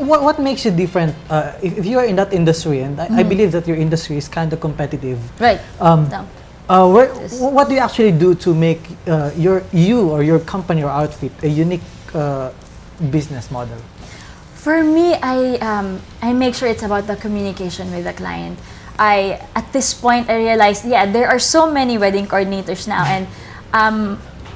what makes you different if you are in that industry, and I believe that your industry is kind of competitive. Right. No. What do you actually do to make you or your company or outfit a unique business model? For me, I make sure it's about the communication with the client. At this point, I realized, yeah, there are so many wedding coordinators now, and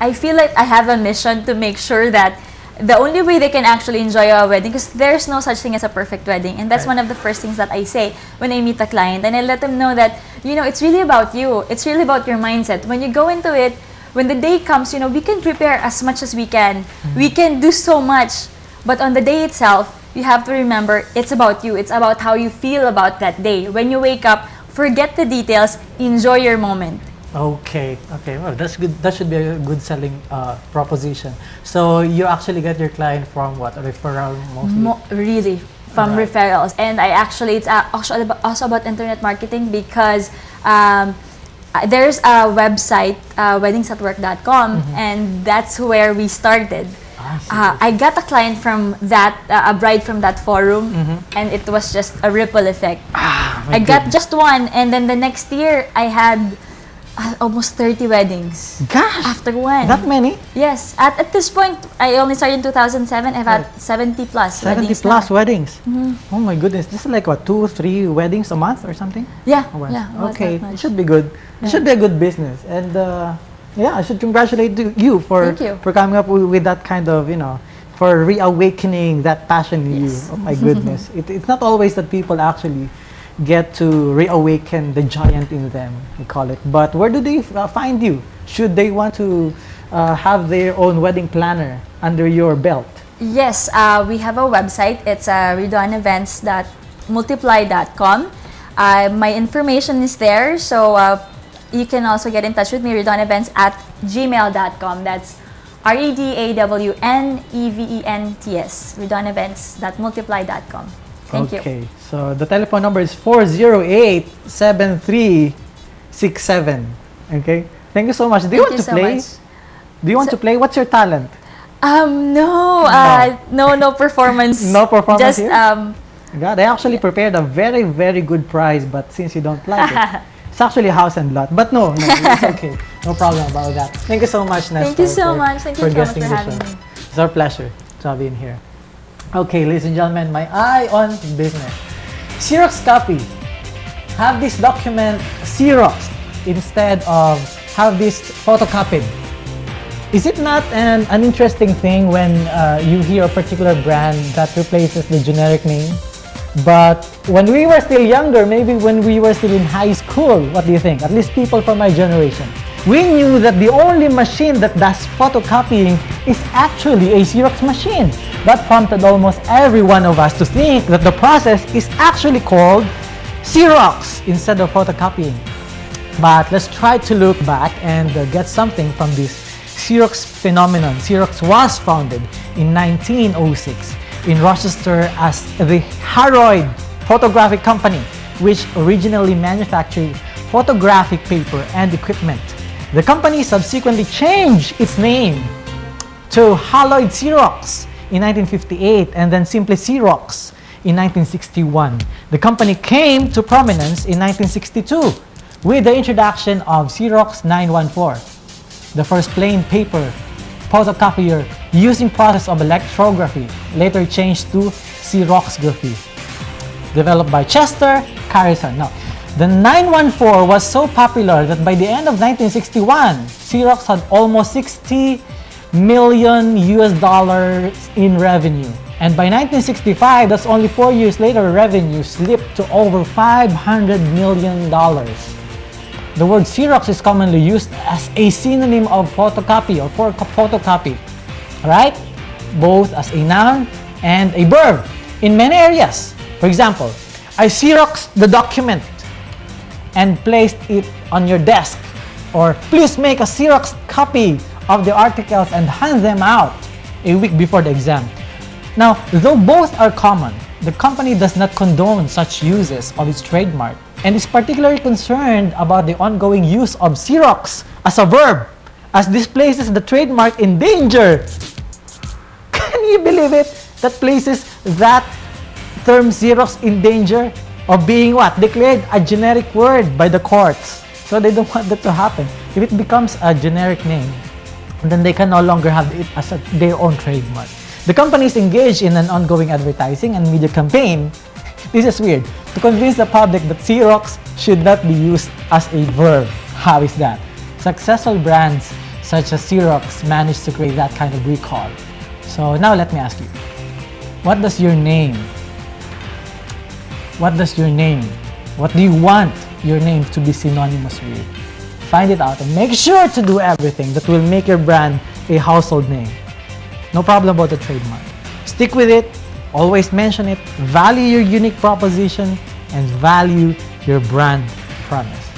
I feel like I have a mission to make sure that the only way they can actually enjoy a wedding, because there's no such thing as a perfect wedding, and that's one of the first things that I say when I meet a client, and I let them know that, you know, it's really about you. It's really about your mindset. When you go into it, when the day comes, you know, we can prepare as much as we can. We can do so much, but on the day itself, you have to remember it's about you. It's about how you feel about that day. When you wake up, forget the details, enjoy your moment. Okay, well, that's good. That should be a good selling proposition. So you actually get your client from what, a referral mostly? Really, from referrals. And it's also about internet marketing, because there's a website, weddingsatwork.com, and that's where we started. I got a client from that, a bride from that forum, and it was just a ripple effect. I got just one, and then the next year I had almost 30 weddings. Gosh! After one. That many? Yes. At this point, I only started in 2007. I've had 70 plus 70 weddings plus now. weddings. Oh my goodness. This is like what, 2-3 weddings a month or something? Yeah. Oh, Yeah. okay. It should be good. It should be a good business. And yeah, I should congratulate you for coming up with that kind of, you know, for reawakening that passion in you. Oh my goodness. It's not always that people actually get to reawaken the giant in them, we call it. But where do they find you? Should they want to have their own wedding planner under your belt? Yes, we have a website. It's redonevents.multiply.com. My information is there, so you can also get in touch with me, redonevents@gmail.com. That's REDAWNEVENTS, redonevents.multiply.com. Thank you. Okay, so the telephone number is 408-7367. Okay, thank you so much. Do you want to play? Do you want to play? What's your talent? No performance. No performance Just here? God, I actually prepared a very, very good prize, but since you don't like it, it's actually house and lot. But no, it's okay. No problem about that. Thank you so much, Nes. Thank you so much. Thank you so much for having me. It's our pleasure to have you in here. Okay, ladies and gentlemen, my eye on business. Xerox copy. Have this document Xerox instead of have this photocopied. Is it not an interesting thing when you hear a particular brand that replaces the generic name? But when we were still younger, maybe when we were still in high school, what do you think? At least people from my generation. We knew that the only machine that does photocopying is actually a Xerox machine. That prompted almost every one of us to think that the process is actually called Xerox instead of photocopying. But let's try to look back and get something from this Xerox phenomenon. Xerox was founded in 1906 in Rochester as the Harold Photographic Company, which originally manufactured photographic paper and equipment. The company subsequently changed its name to Haloid Xerox in 1958 and then simply Xerox in 1961. The company came to prominence in 1962 with the introduction of Xerox 914, the first plain paper photocopier using process of electrography, later changed to Xeroxgraphy, developed by Chester Carrison. Now, the 914 was so popular that by the end of 1961, Xerox had almost $60 million in revenue. And by 1965, that's only 4 years later, revenue slipped to over $500 million. The word Xerox is commonly used as a synonym of photocopy or for photocopy, right? Both as a noun and a verb in many areas. For example, I Xeroxed the document and placed it on your desk, or please make a Xerox copy of the articles and hand them out a week before the exam. Now, though both are common, the company does not condone such uses of its trademark and is particularly concerned about the ongoing use of Xerox as a verb, as this places the trademark in danger. Can you believe it? That places that term Xerox in danger of being what? Declared a generic word by the courts. So they don't want that to happen. If it becomes a generic name, then they can no longer have it as their own trademark. The company is engaged in an ongoing advertising and media campaign. This is weird. To convince the public that Xerox should not be used as a verb. How is that? Successful brands such as Xerox managed to create that kind of recall. So now let me ask you, what does your name? What does your name? What do you want your name to be synonymous with? Find it out and make sure to do everything that will make your brand a household name. No problem about the trademark. Stick with it, always mention it, value your unique proposition, and value your brand promise.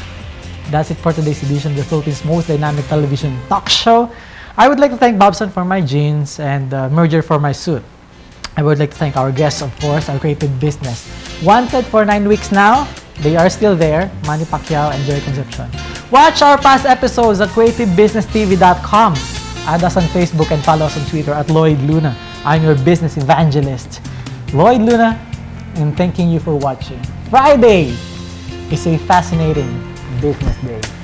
That's it for today's edition of the Philippines' most dynamic television talk show. I would like to thank Bobson for my jeans and Merger for my suit. I would like to thank our guests, of course, our creative business. Wanted for 9 weeks now, they are still there, Manny Pacquiao and Jerry Concepcion. Watch our past episodes at creativebusinesstv.com. Add us on Facebook and follow us on Twitter at Lloyd Luna. I'm your business evangelist, Lloyd Luna, and thanking you for watching. Friday is a fascinating business day.